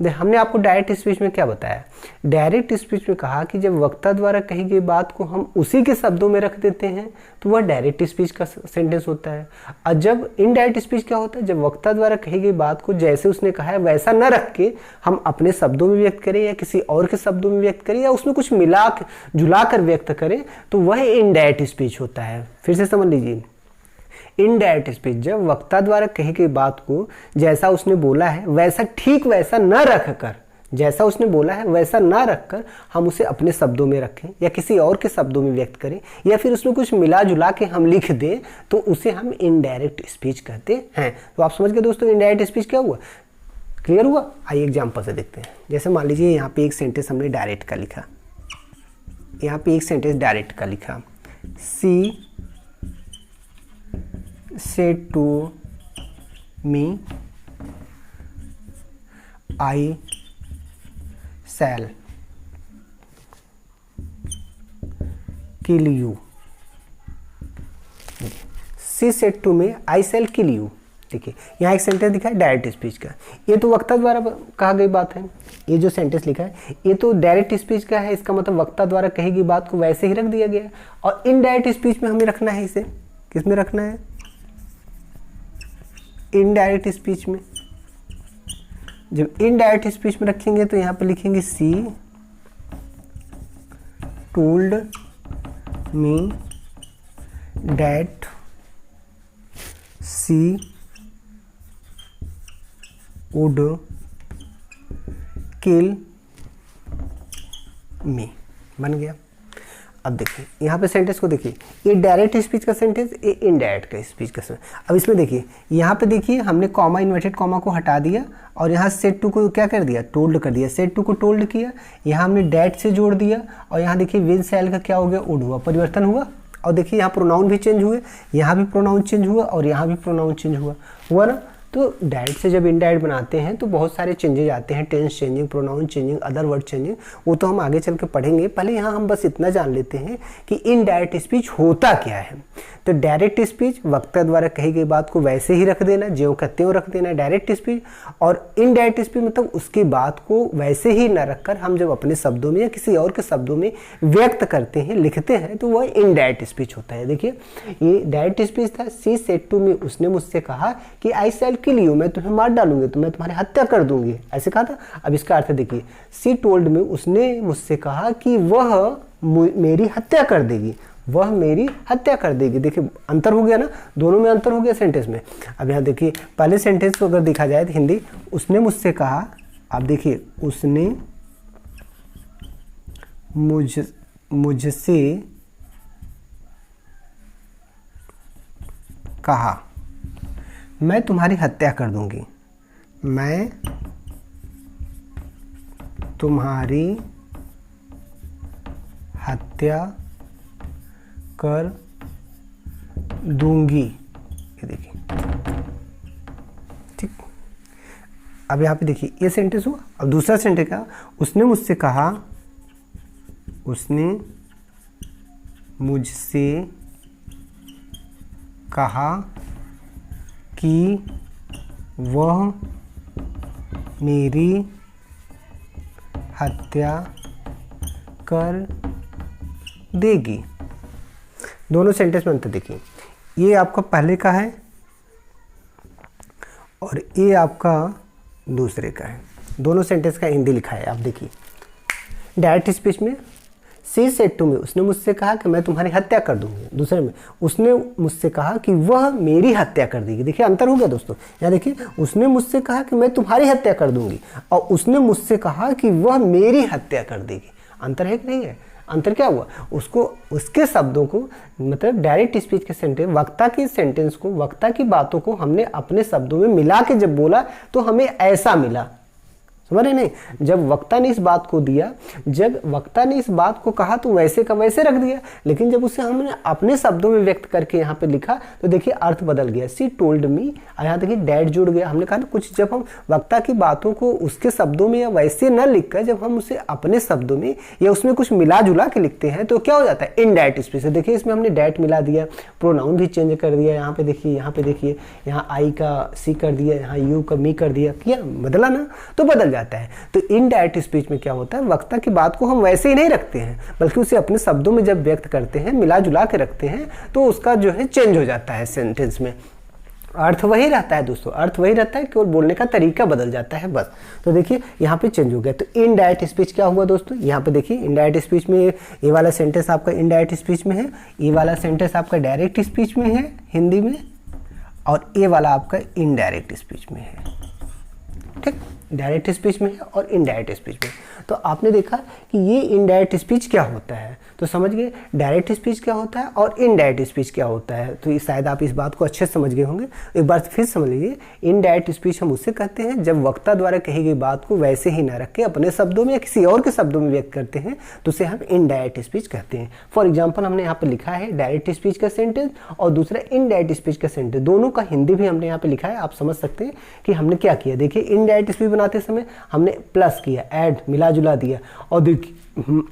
हमने आपको डायरेक्ट स्पीच में क्या बताया? डायरेक्ट स्पीच में कहा कि जब वक्ता द्वारा कही गई बात को हम उसी के शब्दों में रख देते हैं तो वह डायरेक्ट स्पीच का सेंटेंस होता है। और जब इनडायरेक्ट स्पीच क्या होता है? जब वक्ता द्वारा कही गई बात को जैसे उसने कहा है वैसा न रख के हम अपने शब्दों में व्यक्त करें या किसी और के शब्दों में व्यक्त करें या उसमें कुछ मिला जुला कर व्यक्त करें तो वह इनडायरेक्ट स्पीच होता है। फिर से समझ लीजिए, इनडायरेक्ट स्पीच जब वक्ता द्वारा कही गई बात को जैसा उसने बोला है वैसा ठीक वैसा न रखकर, जैसा उसने बोला है वैसा ना रखकर हम उसे अपने शब्दों में रखें या किसी और के शब्दों में व्यक्त करें या फिर उसमें कुछ मिला जुला के हम लिख दें तो उसे हम इनडायरेक्ट स्पीच कहते हैं। तो आप समझ गए दोस्तों इनडायरेक्ट स्पीच क्या हुआ? क्लियर हुआ? आइए एग्जाम्पल से देखते हैं। जैसे मान लीजिए यहाँ पे एक सेंटेंस हमने डायरेक्ट का लिखा, यहाँ पे एक सेंटेंस डायरेक्ट का लिखा, सी said to me I shall kill you। She said to me I shall kill you। देखिए यहाँ एक सेंटेंस दिखा है डायरेक्ट स्पीच का, ये तो वक्ता द्वारा कहा गई बात है। ये जो सेंटेंस लिखा है ये तो डायरेक्ट स्पीच का है, इसका मतलब वक्ता द्वारा कही गई बात को वैसे ही रख दिया गया। और इनडायरेक्ट स्पीच में हमें रखना है, इसे किस में रखना है? इनडायरेक्ट स्पीच में। जब इनडायरेक्ट स्पीच में रखेंगे तो यहाँ पे लिखेंगे she told me that she would kill me. बन गया। अब देखिए यहाँ पे सेंटेंस को देखिए, ये डायरेक्ट स्पीच का सेंटेंस, ये इनडायरेक्ट का स्पीच का सेंटेंस। अब इसमें देखिए यहाँ पे देखिए हमने कॉमा इन्वर्टेड कॉमा को हटा दिया और यहाँ सेड टू को क्या कर दिया? टोल्ड कर दिया। सेड टू को टोल्ड किया, यहाँ हमने डैट से जोड़ दिया और यहाँ देखिए विल शैल का क्या हो गया? वुड हुआ, परिवर्तन हुआ। और देखिए यहाँ प्रोनाउन भी चेंज हुए, यहाँ भी प्रोनाउन चेंज हुआ और यहाँ भी प्रोनाउन चेंज हुआ ना। तो डायरेक्ट से जब इनडायरेक्ट बनाते हैं तो बहुत सारे चेंजेज आते हैं, tense changing, pronoun changing, other word changing, वो तो हम आगे चल के पढ़ेंगे। पहले यहाँ हम बस इतना जान लेते हैं कि इनडायरेक्ट स्पीच होता क्या है। तो डायरेक्ट स्पीच वक्ता द्वारा कही गई बात को वैसे ही रख देना, ज्यों का त्यों रख देना डायरेक्ट स्पीच। और इनडायरेक्ट स्पीच मतलब उसकी बात को वैसे ही न रखकर हम जब अपने शब्दों में या किसी और के शब्दों में व्यक्त करते हैं, लिखते हैं, तो वह इनडायरेक्ट स्पीच होता है। देखिए ये डायरेक्ट स्पीच था, सी सेड टू मी, उसने मुझसे कहा कि आई शैल किल यू, मैं तुम्हें मार डालूंगी, तो मैं तुम्हारी हत्या कर दूंगी, ऐसे कहा था। अब इसका अर्थ देखिए, सी टोल्ड मी, उसने मुझसे कहा कि वह मेरी हत्या कर देगी, वह मेरी हत्या कर देगी। देखिए अंतर हो गया ना, दोनों में अंतर हो गया सेंटेंस में। अब यहाँ देखिए पहले सेंटेंस को अगर देखा जाए तो हिंदी, उसने मुझसे कहा, आप देखिए उसने मुझसे कहा मैं तुम्हारी हत्या कर दूंगी, मैं तुम्हारी हत्या कर दूंगी। ये देखिए ठीक। अब यहाँ पे देखिए ये सेंटेंस हुआ। अब दूसरा सेंटेंस क्या? उसने मुझसे कहा, उसने मुझसे कहा कि वह मेरी हत्या कर देगी। दोनों सेंटेंस में अंतर देखिए, ये आपका पहले का है और ये आपका दूसरे का है। दोनों सेंटेंस का हिंदी लिखा है। आप देखिए डायरेक्ट स्पीच में सी सेड टू मी, उसने मुझसे कहा कि मैं तुम्हारी हत्या कर दूंगी। दूसरे में उसने मुझसे कहा कि वह मेरी हत्या कर देगी। देखिए अंतर हो गया दोस्तों, यहाँ देखिए उसने मुझसे कहा कि मैं तुम्हारी हत्या कर दूंगी और उसने मुझसे कहा कि वह मेरी हत्या कर देगी। अंतर है कि नहीं है? अंतर क्या हुआ, उसको उसके शब्दों को मतलब डायरेक्ट स्पीच के सेंटेंस, वक्ता के सेंटेंस को, वक्ता की बातों को हमने अपने शब्दों में मिला के जब बोला तो हमें ऐसा मिला। समझ रहे नहीं? जब वक्ता ने इस बात को दिया, जब वक्ता ने इस बात को कहा तो वैसे का वैसे रख दिया, लेकिन जब उसे हमने अपने शब्दों में व्यक्त करके यहाँ पे लिखा तो देखिए अर्थ बदल गया। सी टोल्ड मी, यहाँ देखिए डैड जुड़ गया। हमने कहा ना कुछ जब हम वक्ता की बातों को उसके शब्दों में या वैसे न लिखकर जब हम उसे अपने शब्दों में या उसमें कुछ मिला जुला के लिखते हैं तो क्या हो जाता है, इनडायरेक्ट स्पीच। देखिए इसमें हमने डैट मिला दिया, प्रोनाउन भी चेंज कर दिया। यहाँ पे देखिए, यहाँ पे देखिए, यहाँ आई का सी कर दिया, यहाँ यू का मी कर दिया, किया बदला ना, तो बदल जाता है। तो इनडायरेक्ट स्पीच में क्या होता है, वक्ता की बात को हम वैसे ही नहीं रखते हैं बल्कि उसे अपने शब्दों में जब व्यक्त करते हैं, मिला जुला के रखते हैं तो उसका जो है चेंज हो जाता है सेंटेंस में। अर्थ वही रहता है दोस्तों, अर्थ वही रहता है, केवल बोलने का तरीका बदल जाता है बस। तो देखिए यहाँ पे चेंज हो गया। तो इनडायरेक्ट स्पीच क्या हुआ दोस्तों, यहाँ पे देखिए इनडायरेक्ट स्पीच में ये वाला सेंटेंस आपका इनडायरेक्ट स्पीच में है, ये वाला सेंटेंस आपका डायरेक्ट स्पीच में है हिंदी में, और ये वाला आपका इनडायरेक्ट स्पीच में है। ठीक, डायरेक्ट स्पीच में है और इनडायरेक्ट स्पीच में। तो आपने देखा कि ये इनडायरेक्ट स्पीच क्या होता है, तो समझ गए डायरेक्ट स्पीच क्या होता है और इनडायरेक्ट स्पीच क्या होता है। तो शायद आप इस बात को अच्छे से समझ गए होंगे। एक बार फिर समझ लीजिए, इनडायरेक्ट स्पीच हम उससे कहते हैं जब वक्ता द्वारा कही गई बात को वैसे ही ना रख के अपने शब्दों में या किसी और के शब्दों में व्यक्त करते हैं तो उसे हम इनडायरेक्ट स्पीच कहते हैं। फॉर एग्जाम्पल हमने यहाँ पर लिखा है डायरेक्ट स्पीच का सेंटेंस और दूसरा इनडायरेक्ट स्पीच का सेंटेंस, दोनों का हिंदी भी हमने यहाँ पे लिखा है। आप समझ सकते हैं कि हमने क्या किया। देखिए इनडायरेक्ट स्पीच बनाते समय हमने प्लस किया, ऐड मिला जुला दिया, और देखिए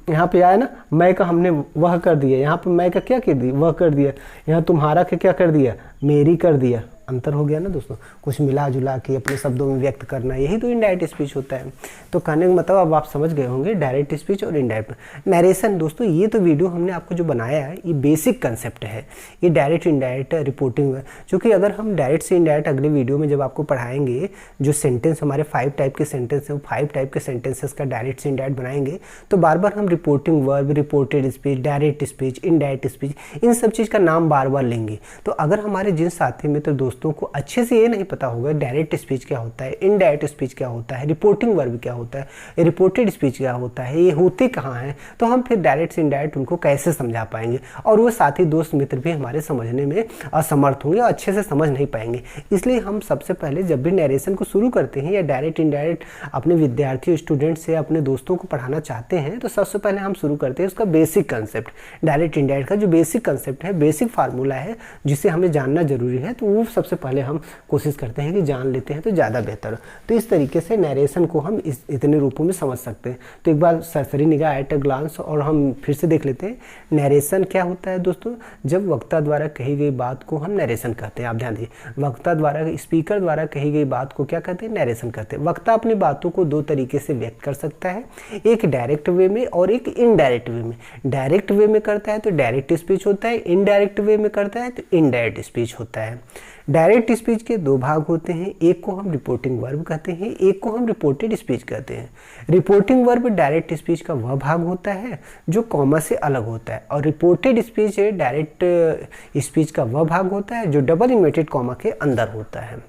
यहाँ पे आया ना, मैं का हमने वह कर दिया, यहाँ पे मैं का क्या कर दिया, वह कर दिया, यहाँ तुम्हारा का क्या कर दिया, मेरी कर दिया। अंतर हो गया ना दोस्तों, कुछ मिला जुला के अपने शब्दों में व्यक्त करना, यही तो इनडायरेक्ट स्पीच होता है। तो कहने का मतलब अब आप समझ गए होंगे डायरेक्ट स्पीच और इनडायरेक्ट नरेशन। दोस्तों ये तो वीडियो हमने आपको जो बनाया है ये बेसिक कंसेप्ट है, ये डायरेक्ट इनडायरेक्ट रिपोर्टिंग है। क्योंकि अगर हम डायरेक्ट से इनडायरेक्ट अगले वीडियो में जब आपको पढ़ाएंगे, जो सेंटेंस हमारे 5 टाइप के सेंटेंस हैं, 5 टाइप के सेंटेंसेस का डायरेक्ट से इनडायरेक्ट बनाएंगे तो बार बार हम reporting verb, reported speech, direct speech, indirect speech, इन सब चीज़ का नाम बार बार लेंगे। तो अगर हमारे जिन साथी मित्र दोस्तों को अच्छे से ये नहीं पता होगा डायरेक्ट स्पीच क्या होता है, इनडायरेक्ट स्पीच क्या होता है, रिपोर्टिंग वर्ब क्या होता है, रिपोर्टेड स्पीच क्या होता है, ये होते कहाँ हैं, तो हम फिर डायरेक्ट से इनडायरेक्ट उनको कैसे समझा पाएंगे। और वो साथी दोस्त मित्र भी हमारे समझने में असमर्थ होंगे और अच्छे से समझ नहीं पाएंगे। इसलिए हम सबसे पहले जब भी नरेशन को शुरू करते हैं या डायरेक्ट इनडायरेक्ट अपने विद्यार्थियों, स्टूडेंट से अपने दोस्तों को पढ़ाना चाहते हैं तो सबसे पहले हम शुरू करते हैं उसका बेसिक कंसेप्ट। डायरेक्ट इनडायरेक्ट का जो बेसिक कंसेप्ट है, बेसिक फार्मूला है जिसे हमें जानना जरूरी है, तो वो सबसे पहले हम कोशिश करते हैं कि जान लेते हैं तो ज़्यादा बेहतर हो। तो इस तरीके से नरेशन को हम इतने रूपों में समझ सकते हैं। तो एक बार सरसरी निगाह एट अ ग्लांस और हम फिर से देख लेते हैं नरेशन क्या होता है दोस्तों। जब वक्ता द्वारा कही गई बात को हम नरेशन कहते हैं। आप ध्यान दीजिए, वक्ता द्वारा, स्पीकर द्वारा कही गई बात को क्या कहते हैं, नरेशन कहते हैं। वक्ता अपनी बातों को 2 तरीके से व्यक्त कर सकता है, एक डायरेक्ट वे में और एक इनडायरेक्ट वे में। डायरेक्ट वे में करता है तो डायरेक्ट स्पीच होता है, इनडायरेक्ट वे में करता है तो इनडायरेक्ट स्पीच होता है। डायरेक्ट स्पीच के 2 भाग होते हैं, एक को हम रिपोर्टिंग वर्ब कहते हैं, एक को हम रिपोर्टेड स्पीच कहते हैं। रिपोर्टिंग वर्ब डायरेक्ट स्पीच का वह भाग होता है जो कॉमा से अलग होता है, और रिपोर्टेड स्पीच डायरेक्ट स्पीच का वह भाग होता है जो डबल इन्वर्टेड कॉमा के अंदर होता है।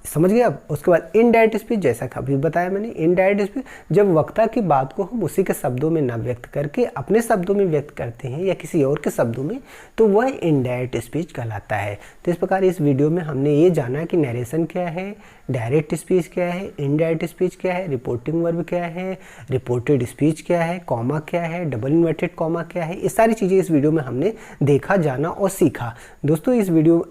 समझ गए आप। उसके बाद इनडायरेक्ट स्पीच, जैसा कि अभी बताया मैंने, इनडायरेक्ट स्पीच जब वक्ता की बात को हम उसी के शब्दों में ना व्यक्त करके अपने शब्दों में व्यक्त करते हैं या किसी और के शब्दों में, तो वह इनडायरेक्ट स्पीच कहलाता है। तो इस प्रकार इस वीडियो में हमने ये जाना कि नरेशन क्या है, डायरेक्ट स्पीच क्या है, इनडायरेक्ट स्पीच क्या है, रिपोर्टिंग वर्ब क्या है, रिपोर्टेड स्पीच क्या है, कॉमा क्या है, डबल इन्वर्टेड कॉमा क्या है, ये सारी चीज़ें इस वीडियो में हमने देखा, जाना और सीखा। दोस्तों इस वीडियो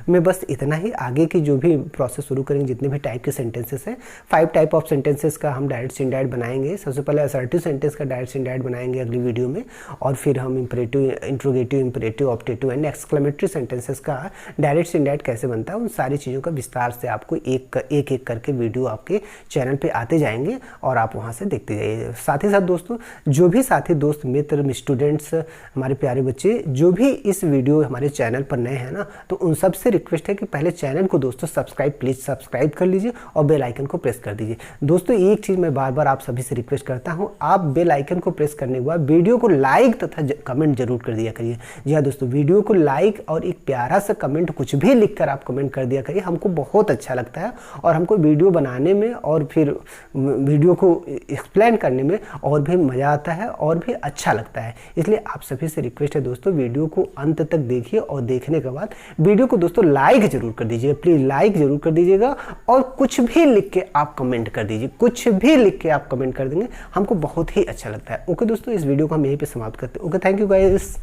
में बस इतना ही। आगे की जो भी प्रोसेस शुरू करेंगे, जितने भी टाइप के सेंटेंसेस हैं, 5 टाइप ऑफ सेंटेंसेस का हम डायरेक्ट से इनडायरेक्ट बनाएंगे। सबसे पहले असर्टिव सेंटेंस का डायरेक्ट से इनडायरेक्ट बनाएंगे अगली वीडियो में, और फिर हम imperative, interrogative, imperative, optative and exclamatory sentences का डायरेक्ट से इनडायरेक्ट कैसे बनता है, उन सारी चीज़ों का विस्तार से आपको एक एक करके वीडियो आपके चैनल पे आते जाएंगे और आप वहाँ से देखते जाइए। साथ ही साथ दोस्तों, जो भी साथी दोस्त मित्र, स्टूडेंट्स, हमारे प्यारे बच्चे जो भी इस वीडियो हमारे चैनल पर नए हैं ना, तो उन सब से रिक्वेस्ट है कि पहले चैनल को दोस्तों प्लीज़ सब्सक्राइब कर लीजिए और बेल आइकन को प्रेस कर दीजिए। दोस्तों एक चीज़ मैं बार बार आप सभी से रिक्वेस्ट करता हूँ, आप बेल आइकन को प्रेस करने के बाद वीडियो को लाइक तथा कमेंट जरूर कर दिया करिए। जी हाँ दोस्तों, वीडियो को लाइक और एक प्यारा सा कमेंट कुछ भी लिखकर आप कमेंट कर दिया करिए, हमको बहुत अच्छा लगता है और हमको वीडियो बनाने में और फिर वीडियो को एक्सप्लेन करने में और भी मज़ा आता है और भी अच्छा लगता है। इसलिए आप सभी से रिक्वेस्ट है दोस्तों, वीडियो को अंत तक देखिए और देखने के बाद वीडियो को दोस्तों लाइक जरूर कर दीजिएगा, प्लीज़ लाइक जरूर कर दीजिएगा और कुछ भी लिख के आप कमेंट कर दीजिए, कुछ भी लिख के आप कमेंट कर देंगे, हमको बहुत ही अच्छा लगता है। ओके दोस्तों, इस वीडियो को हम यहीं पे समाप्त करते हैं। Okay, thank you guys.